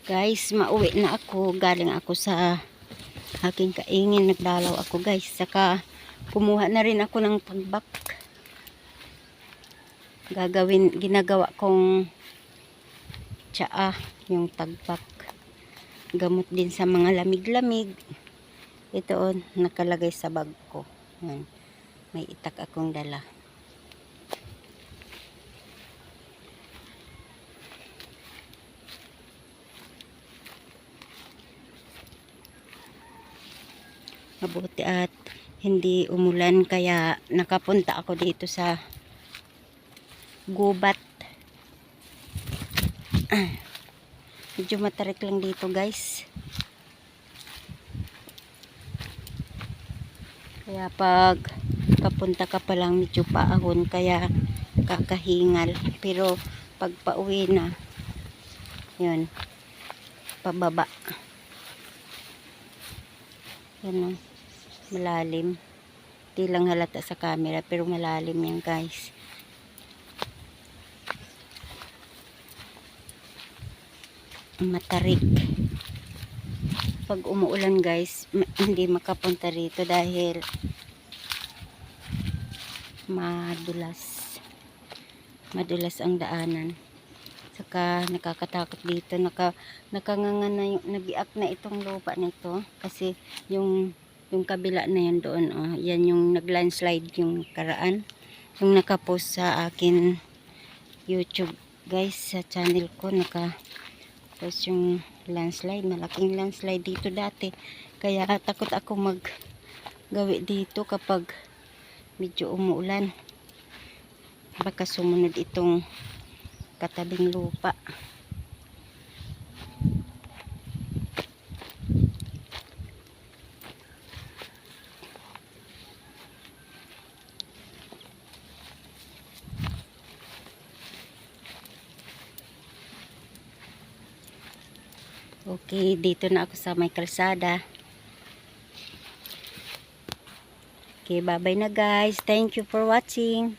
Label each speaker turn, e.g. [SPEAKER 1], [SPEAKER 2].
[SPEAKER 1] Guys, mauwi na ako. Galing ako sa aking kaingin. Nagdalaw ako guys. Saka kumuha na rin ako ng tagbak. Ginagawa kong tsaa yung tagbak. Gamot din sa mga lamig-lamig. Ito nakalagay sa bag ko. Yan. May itak akong dala. Mabuti at hindi umulan kaya nakapunta ako dito sa gubat. Medyo matarik lang dito guys. Kaya pag papunta ka pa lang medyo paahon kaya kakahingal. Pero pag pauwi na, yun, pababa. Yan o, malalim. Di lang halata sa camera pero malalim yan guys. Matarik. Pag umuulan guys, hindi makapunta rito dahil madulas ang daanan. Saka nakakatakot dito, nakanganga na yung nabiak na itong lupa nito kasi yung kabila na yan doon, oh, yan yung naglandslide yung karaan, yung nakapost sa akin YouTube guys, sa channel ko nakapost yung landslide, malaking landslide dito dati, kaya takot ako maggawi dito kapag medyo umuulan, baka sumunod itong katabing lupa. Okay, dito na ako sa may kalsada. Okay, bye bye na guys. Thank you for watching.